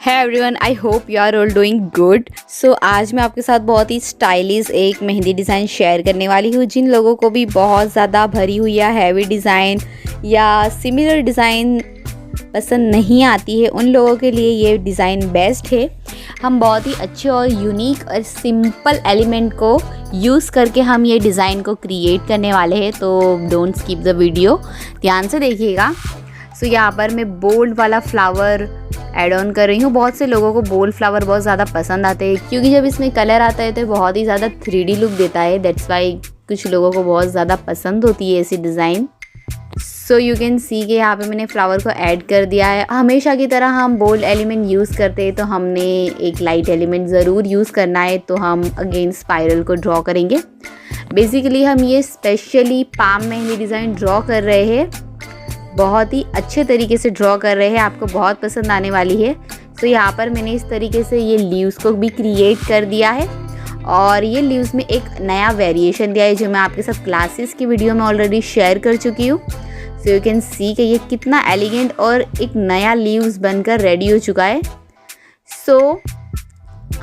है everyone, I hope you are all doing good. So आज मैं आपके साथ बहुत ही स्टाइलिश एक मेहंदी डिज़ाइन शेयर करने वाली हूँ। जिन लोगों को भी बहुत ज़्यादा भरी हुई या हैवी डिज़ाइन या सिमिलर डिज़ाइन पसंद नहीं आती है, उन लोगों के लिए ये डिज़ाइन बेस्ट है। हम बहुत ही अच्छे और यूनिक और सिंपल एलिमेंट को यूज़ करके हम ये डिज़ाइन को क्रिएट करने वाले हैं, तो डोंट स्किप द वीडियो, ध्यान से देखिएगा। सो यहाँ पर मैं बोल्ड वाला फ्लावर ऐड ऑन कर रही हूँ। बहुत से लोगों को बोल्ड फ्लावर बहुत ज़्यादा पसंद आते हैं, क्योंकि जब इसमें कलर आता है तो बहुत ही ज़्यादा 3D लुक देता है। दैट्स वाई कुछ लोगों को बहुत ज़्यादा पसंद होती है ऐसी डिज़ाइन। सो यू कैन सी कि यहाँ पे मैंने फ्लावर को ऐड कर दिया है। हमेशा की तरह हम बोल्ड एलिमेंट यूज़ करते हैं, तो हमने एक लाइट एलिमेंट ज़रूर यूज़ करना है। तो हम अगेन स्पाइरल को ड्रॉ करेंगे। बेसिकली हम ये specially palm mehndi design draw कर रहे हैं, बहुत ही अच्छे तरीके से ड्रॉ कर रहे हैं, आपको बहुत पसंद आने वाली है। सो यहाँ पर मैंने इस तरीके से ये लीव्स को भी क्रिएट कर दिया है, और ये लीव्स में एक नया वेरिएशन दिया है जो मैं आपके साथ क्लासेस की वीडियो में ऑलरेडी शेयर कर चुकी हूँ। सो यू कैन सी कि ये कितना एलिगेंट और एक नया लीव्स बनकर रेडी हो चुका है। सो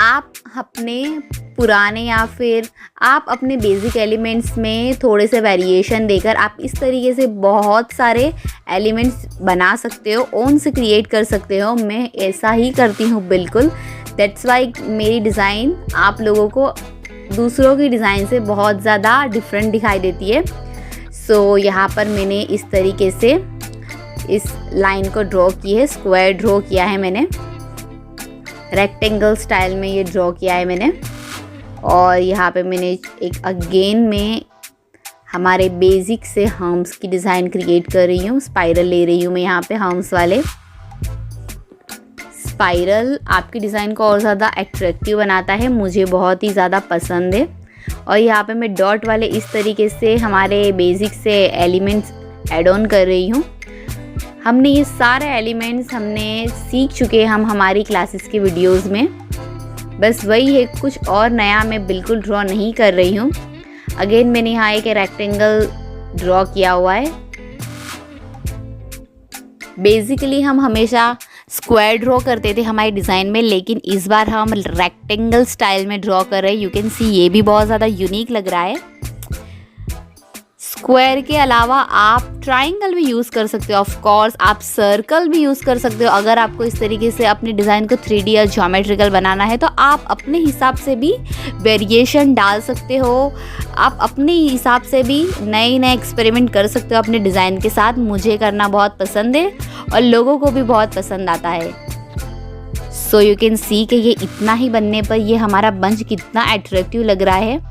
आप अपने पुराने या फिर आप अपने बेसिक एलिमेंट्स में थोड़े से वेरिएशन देकर आप इस तरीके से बहुत सारे एलिमेंट्स बना सकते हो, ओन से क्रिएट कर सकते हो। मैं ऐसा ही करती हूँ बिल्कुल। दैट्स वाई मेरी डिज़ाइन आप लोगों को दूसरों की डिज़ाइन से बहुत ज़्यादा डिफरेंट दिखाई देती है। सो यहाँ पर मैंने इस तरीके से इस लाइन को ड्रॉ की है, स्क्वायर ड्रॉ किया है मैंने, रेक्टेंगल स्टाइल में ये ड्रॉ किया है मैंने। और यहाँ पे मैंने एक अगेन में हमारे बेसिक से हम्स की डिज़ाइन क्रिएट कर रही हूँ। स्पाइरल ले रही हूँ मैं यहाँ पे हम्स वाले। स्पाइरल आपकी डिज़ाइन को और ज़्यादा अट्रैक्टिव बनाता है, मुझे बहुत ही ज़्यादा पसंद है। और यहाँ पे मैं डॉट वाले इस तरीके से हमारे बेसिक से एलिमेंट्स ऐड ऑन कर रही हूँ। हमने ये सारे एलिमेंट्स हमने सीख चुके हैं हम हमारी क्लासेस की वीडियोस में, बस वही है, कुछ और नया मैं बिल्कुल ड्रॉ नहीं कर रही हूँ। अगेन मैंने यहाँ एक रेक्टेंगल ड्रॉ किया हुआ है। बेसिकली हम हमेशा स्क्वायर ड्रॉ करते थे हमारी डिज़ाइन में, लेकिन इस बार हम रेक्टेंगल स्टाइल में ड्रॉ कर रहे हैं। यू कैन सी ये भी बहुत ज़्यादा यूनिक लग रहा है। स्क्वायर के अलावा आप ट्राइंगल भी यूज़ कर सकते हो, ऑफ कोर्स आप सर्कल भी यूज़ कर सकते हो। अगर आपको इस तरीके से अपनी डिज़ाइन को 3D या ज्योमेट्रिकल बनाना है तो आप अपने हिसाब से भी वेरिएशन डाल सकते हो, आप अपने हिसाब से भी नए नए एक्सपेरिमेंट कर सकते हो अपने डिज़ाइन के साथ। मुझे करना बहुत पसंद है और लोगों को भी बहुत पसंद आता है। सो यू कैन सी कि ये इतना ही बनने पर ये हमारा बंच कितना अट्रैक्टिव लग रहा है।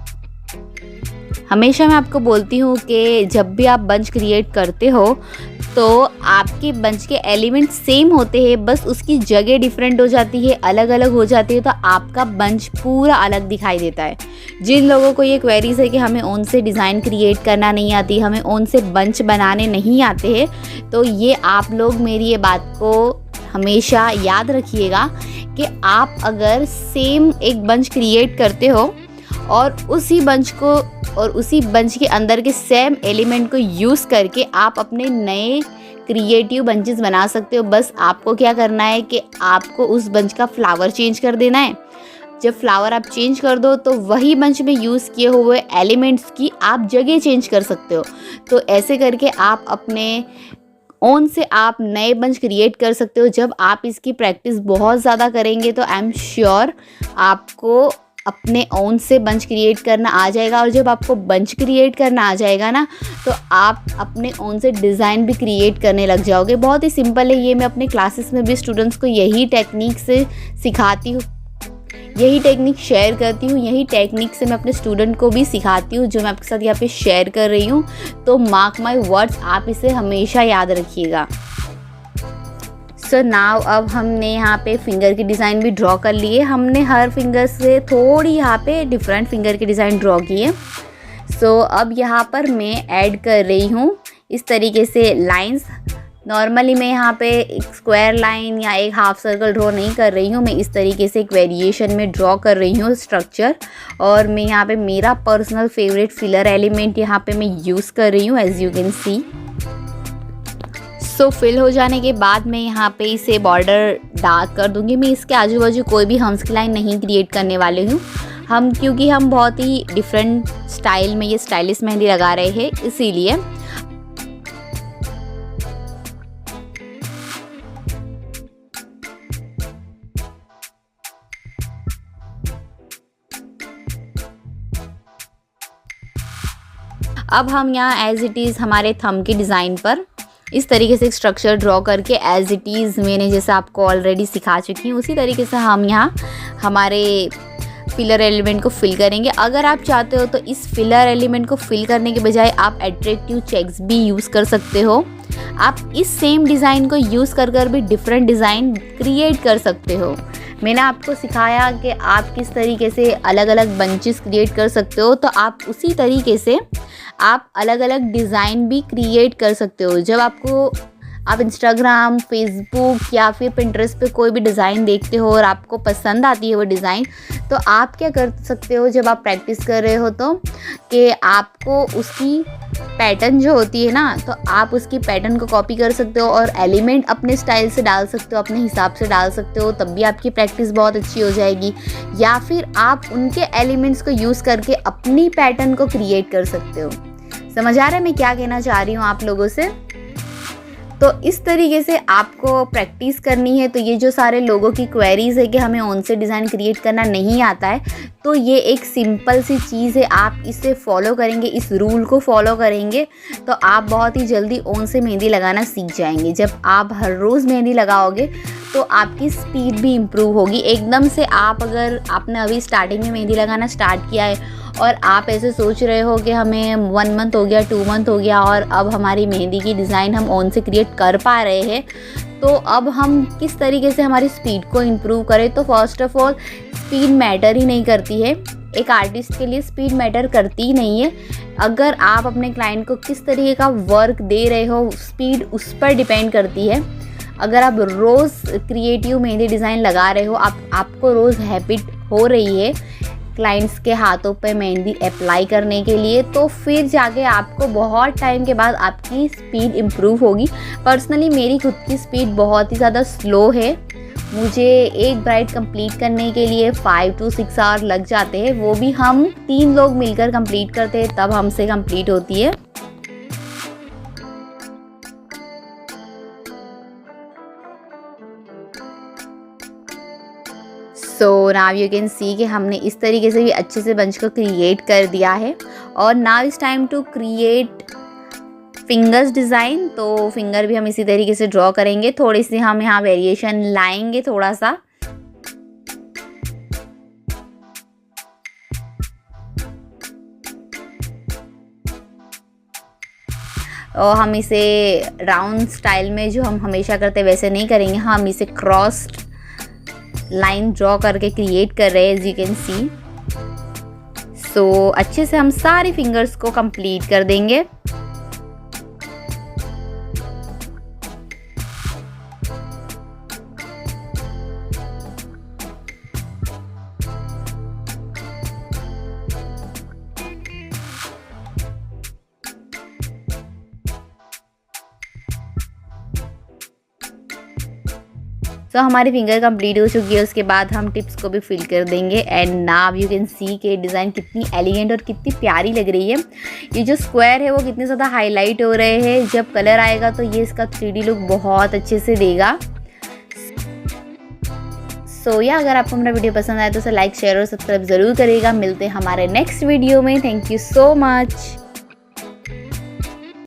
हमेशा मैं आपको बोलती हूँ कि जब भी आप बंच क्रिएट करते हो तो आपके बंच के एलिमेंट सेम होते हैं, बस उसकी जगह डिफरेंट हो जाती है, अलग अलग हो जाती है, तो आपका बंच पूरा अलग दिखाई देता है। जिन लोगों को ये क्वेरीज है कि हमें ओन से डिज़ाइन क्रिएट करना नहीं आती, हमें ओन से बंच बनाने नहीं आते हैं, तो ये आप लोग मेरी ये बात को हमेशा याद रखिएगा कि आप अगर सेम एक बंच क्रिएट करते हो और उसी बंच के अंदर के सेम एलिमेंट को यूज़ करके आप अपने नए क्रिएटिव बंचेस बना सकते हो। बस आपको क्या करना है कि आपको उस बंच का फ्लावर चेंज कर देना है। जब फ्लावर आप चेंज कर दो तो वही बंच में यूज़ किए हुए एलिमेंट्स की आप जगह चेंज कर सकते हो। तो ऐसे करके आप अपने ओन से आप नए बंच क्रिएट कर सकते हो। जब आप इसकी प्रैक्टिस बहुत ज़्यादा करेंगे तो आई एम श्योर आपको अपने ओन से बंच क्रिएट करना आ जाएगा। और जब आपको बंच क्रिएट करना आ जाएगा ना, तो आप अपने ओन से डिज़ाइन भी क्रिएट करने लग जाओगे। बहुत ही सिंपल है ये, मैं अपने क्लासेस में भी स्टूडेंट्स को यही टेक्निक से सिखाती हूँ, यही टेक्निक शेयर करती हूँ, यही टेक्निक से मैं अपने स्टूडेंट को भी सिखाती हूँ, जो मैं आपके साथ यहाँ पे शेयर कर रही हूँ। तो मार्क माई वर्ड्स, आप इसे हमेशा याद रखिएगा। सो नाउ अब हमने यहाँ पे फिंगर की डिज़ाइन भी ड्रॉ कर ली है। हमने हर फिंगर से थोड़ी यहाँ पे डिफरेंट फिंगर की डिज़ाइन ड्रॉ की है। सो अब यहाँ पर मैं ऐड कर रही हूँ इस तरीके से लाइंस। नॉर्मली मैं यहाँ पे एक स्क्वायर लाइन या एक हाफ सर्कल ड्रॉ नहीं कर रही हूँ, मैं इस तरीके से एक वेरिएशन में ड्रॉ कर रही हूँ स्ट्रक्चर। और मैं यहाँ पे मेरा पर्सनल फेवरेट फिलर एलिमेंट यहाँ पे मैं यूज़ कर रही हूँ, as you can see. So fill हो जाने के बाद मैं यहाँ पे इसे बॉर्डर डार्क कर दूँगी। मैं इसके आजू बाजू कोई भी हम्स की लाइन नहीं क्रिएट करने वाली हूँ, क्योंकि हम बहुत ही डिफरेंट स्टाइल में ये स्टाइलिश मेहंदी लगा रहे हैं, इसीलिए। अब हम यहाँ एज इट इज़ हमारे थंब के डिज़ाइन पर इस तरीके से एक स्ट्रक्चर ड्रॉ करके एज इट इज़ मैंने जैसे आपको ऑलरेडी सिखा चुकी हूँ उसी तरीके से हम यहाँ हमारे फिलर एलिमेंट को फिल करेंगे। अगर आप चाहते हो तो इस फिलर एलिमेंट को फिल करने के बजाय आप अट्रैक्टिव चेक्स भी यूज़ कर सकते हो। आप इस सेम डिज़ाइन को यूज़ कर भी डिफरेंट डिज़ाइन क्रिएट कर सकते हो। मैंने आपको सिखाया कि आप किस तरीके से अलग अलग बंचेस क्रिएट कर सकते हो, तो आप उसी तरीके से आप अलग अलग डिज़ाइन भी क्रिएट कर सकते हो। जब आप इंस्टाग्राम, फेसबुक या फिर पिंटरेस्ट पे कोई भी डिज़ाइन देखते हो और आपको पसंद आती है वो डिज़ाइन, तो आप क्या कर सकते हो जब आप प्रैक्टिस कर रहे हो तो कि आपको उसकी पैटर्न जो होती है ना, तो आप उसकी पैटर्न को कॉपी कर सकते हो और एलिमेंट अपने स्टाइल से डाल सकते हो, अपने हिसाब से डाल सकते हो, तब भी आपकी प्रैक्टिस बहुत अच्छी हो जाएगी। या फिर आप उनके एलिमेंट्स को यूज़ करके अपनी पैटर्न को क्रिएट कर सकते हो। समझ आ रहा है मैं क्या कहना चाह रही हूँ आप लोगों से? तो इस तरीके से आपको प्रैक्टिस करनी है। तो ये जो सारे लोगों की क्वेरीज़ है कि हमें ऑन से डिज़ाइन क्रिएट करना नहीं आता है, तो ये एक सिंपल सी चीज़ है। आप इसे फॉलो करेंगे, इस रूल को फॉलो करेंगे तो आप बहुत ही जल्दी ऑन से मेहंदी लगाना सीख जाएंगे। जब आप हर रोज़ मेहंदी लगाओगे तो आपकी स्पीड भी इम्प्रूव होगी। एकदम से अगर आपने अभी स्टार्टिंग में मेहंदी लगाना स्टार्ट किया है और आप ऐसे सोच रहे हो कि हमें 1 मंथ हो गया, 2 मंथ हो गया और अब हमारी मेहंदी की डिज़ाइन हम ऑन से क्रिएट कर पा रहे हैं, तो अब हम किस तरीके से हमारी स्पीड को इम्प्रूव करें। तो first of all speed matter ही नहीं करती है। एक आर्टिस्ट के लिए स्पीड मैटर करती ही नहीं है। अगर आप अपने क्लाइंट को किस तरीके का वर्क दे रहे हो, स्पीड उस पर डिपेंड करती है। अगर आप रोज़ क्रिएटिव मेहंदी डिज़ाइन लगा रहे हो, आपको रोज़ हैबिट हो रही है क्लाइंट्स के हाथों पे मेहंदी अप्लाई करने के लिए, तो फिर जाके आपको बहुत टाइम के बाद आपकी स्पीड इम्प्रूव होगी। पर्सनली मेरी खुद की स्पीड बहुत ही ज़्यादा स्लो है। मुझे एक ब्राइड कंप्लीट करने के लिए 5 to 6 आवर लग जाते हैं, वो भी हम 3 लोग मिलकर कंप्लीट करते हैं तब हमसे कंप्लीट होती है। सो नाउ यू कैन सी कि हमने इस तरीके से भी अच्छे से बंच को क्रिएट कर दिया है। और now it's time to create fingers design. तो फिंगर भी हम इसी तरीके से ड्रॉ करेंगे। थोड़ी सी हम यहाँ वेरिएशन लाएंगे थोड़ा सा। और हम इसे राउंड स्टाइल में जो हम हमेशा करते वैसे नहीं करेंगे, हम इसे क्रॉस्ड लाइन ड्रॉ करके क्रिएट कर रहे हैं, एज यू कैन सी। सो अच्छे से हम सारी फिंगर्स को कंप्लीट कर देंगे। तो हमारी फिंगर कंप्लीट हो चुकी है। उसके बाद हम टिप्स को भी फिल कर देंगे। एंड नाउ यू कैन सी के डिज़ाइन कितनी एलिगेंट और कितनी प्यारी लग रही है। ये जो स्क्वायर है वो कितने ज़्यादा हाईलाइट हो रहे हैं। जब कलर आएगा तो ये इसका 3D लुक बहुत अच्छे से देगा। सो या अगर आपको हमारा वीडियो पसंद आए तो उसे लाइक, शेयर और सब्सक्राइब ज़रूर करिएगा। मिलते हैं हमारे नेक्स्ट वीडियो में। Thank you so much.